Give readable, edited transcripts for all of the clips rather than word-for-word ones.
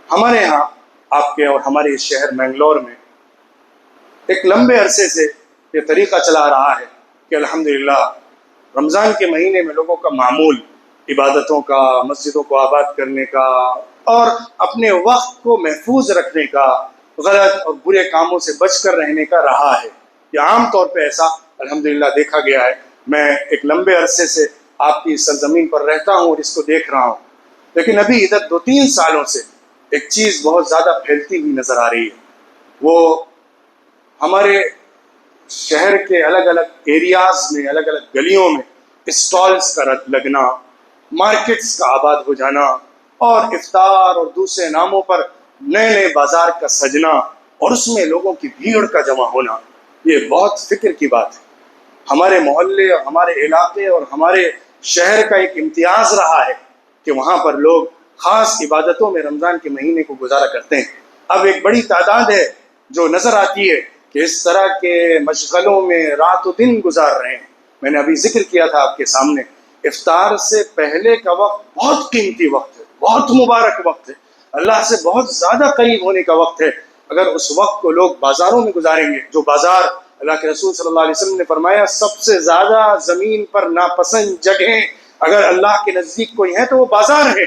ہمارے ہاں آپ کے اور ہمارے اس شہر منگلور میں ایک لمبے عرصے سے یہ طریقہ چلا رہا ہے کہ الحمدللہ رمضان کے مہینے میں لوگوں کا معمول عبادتوں کا، مسجدوں کو آباد کرنے کا اور اپنے وقت کو محفوظ رکھنے کا، غلط اور برے کاموں سے بچ کر رہنے کا رہا ہے۔ یہ عام طور پہ ایسا الحمدللہ دیکھا گیا ہے۔ میں ایک لمبے عرصے سے آپ کی سرزمین پر رہتا ہوں اور اس کو دیکھ رہا ہوں، لیکن ابھی ادھر 2-3 سالوں سے ایک چیز بہت زیادہ پھیلتی ہوئی نظر آ رہی ہے۔ وہ ہمارے شہر کے الگ الگ ایریاز میں، الگ الگ گلیوں میں اسٹالز کا لگنا، مارکیٹس کا آباد ہو جانا اور افطار اور دوسرے ناموں پر نئے نئے بازار کا سجنا اور اس میں لوگوں کی بھیڑ کا جمع ہونا، یہ بہت فکر کی بات ہے۔ ہمارے محلے اور ہمارے علاقے اور ہمارے شہر کا ایک امتیاز رہا ہے کہ وہاں پر لوگ خاص عبادتوں میں رمضان کے مہینے کو گزارا کرتے ہیں۔ اب ایک بڑی تعداد ہے جو نظر آتی ہے کہ اس طرح کے مشغلوں میں رات و دن گزار رہے ہیں۔ میں نے ابھی ذکر کیا تھا آپ کے سامنے، افطار سے پہلے کا وقت بہت قیمتی وقت ہے، بہت مبارک وقت ہے، اللہ سے بہت زیادہ قریب ہونے کا وقت ہے۔ اگر اس وقت کو لوگ بازاروں میں گزاریں گے، جو بازار اللہ کے رسول صلی اللہ علیہ وسلم نے فرمایا سب سے زیادہ زمین پر ناپسند جگہیں اگر اللہ کے نزدیک کوئی ہیں تو وہ بازار ہے،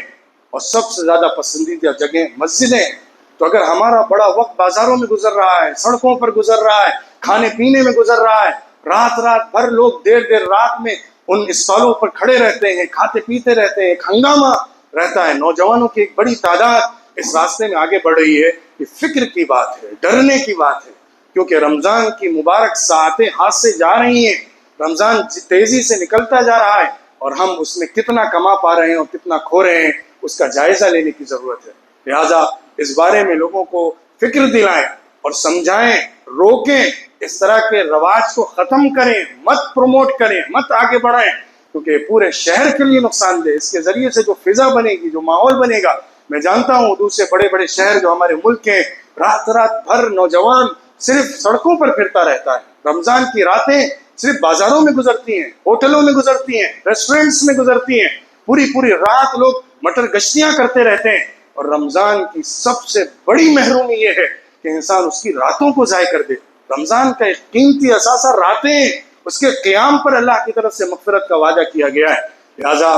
اور سب سے زیادہ پسندیدہ جگہیں مسجدیں ہیں۔ تو اگر ہمارا بڑا وقت بازاروں میں گزر رہا ہے، سڑکوں پر گزر رہا ہے، کھانے پینے میں گزر رہا ہے، رات بھر لوگ دیر رات میں ان اسٹالوں پر کھڑے رہتے ہیں، کھاتے پیتے رہتے ہیں، ہنگامہ رہتا ہے، نوجوانوں کی ایک بڑی تعداد اس راستے میں آگے بڑھ رہی ہے، یہ فکر کی بات ہے، ڈرنے کی بات ہے، کیونکہ رمضان کی مبارک ساعتیں ہاتھ سے جا رہی ہیں، رمضان تیزی سے نکلتا جا رہا ہے، اور ہم اس میں کتنا کما پا رہے ہیں اور کتنا کھو رہے ہیں اس کا جائزہ لینے کی ضرورت ہے۔ لہٰذا اس بارے میں لوگوں کو فکر دلائیں اور سمجھائیں، روکیں، اس طرح کے رواج کو ختم کریں، مت پروموٹ کریں، مت آگے بڑھائیں، کیونکہ پورے شہر کے لیے نقصان دہ۔ اس کے ذریعے سے جو فضا بنے گی، جو ماحول بنے گا، میں جانتا ہوں دوسرے بڑے بڑے شہر جو ہمارے ملک کے رات بھر نوجوان صرف سڑکوں پر پھرتا رہتا ہے، رمضان کی راتیں صرف بازاروں میں گزرتی ہیں، ہوٹلوں میں گزرتی ہیں، ریسٹورنٹس میں گزرتی ہیں، پوری رات لوگ مٹر گشتیاں کرتے رہتے ہیں، اور رمضان کی سب سے بڑی محرومی یہ ہے کہ انسان اس کی راتوں کو ضائع کر دے۔ رمضان کا ایک قیمتی اثاثہ راتیں، اس کے قیام پر اللہ کی طرف سے مغفرت کا وعدہ کیا گیا ہے۔ لہذا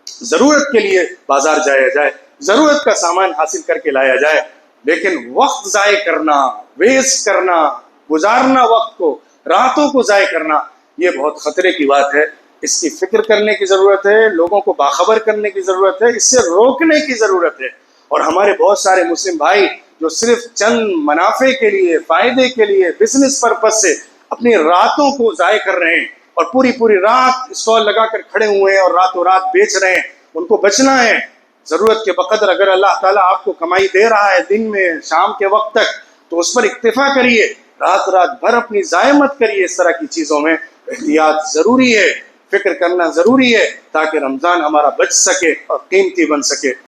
ضرورت کے لیے بازار جایا جائے، ضرورت کا سامان حاصل کر کے لایا جائے، لیکن وقت ضائع کرنا، ویسٹ کرنا، گزارنا، وقت کو، راتوں کو ضائع کرنا، یہ بہت خطرے کی بات ہے۔ اس کی فکر کرنے کی ضرورت ہے، لوگوں کو باخبر کرنے کی ضرورت ہے، اس سے روکنے کی ضرورت ہے۔ اور ہمارے بہت سارے مسلم بھائی جو صرف چند منافع کے لیے، فائدے کے لیے، بزنس پرپس سے اپنی راتوں کو ضائع کر رہے ہیں اور پوری رات اسٹال لگا کر کھڑے ہوئے ہیں اور راتوں رات بیچ رہے ہیں، ان کو بچنا ہے۔ ضرورت کے بقدر اگر اللہ تعالیٰ آپ کو کمائی دے رہا ہے دن میں، شام کے وقت تک، تو اس پر اکتفا کریے، رات بھر اپنی ضائع مت کریے۔ اس طرح کی چیزوں میں احتیاط ضروری ہے، فکر کرنا ضروری ہے، تاکہ رمضان ہمارا بچ سکے اور قیمتی بن سکے۔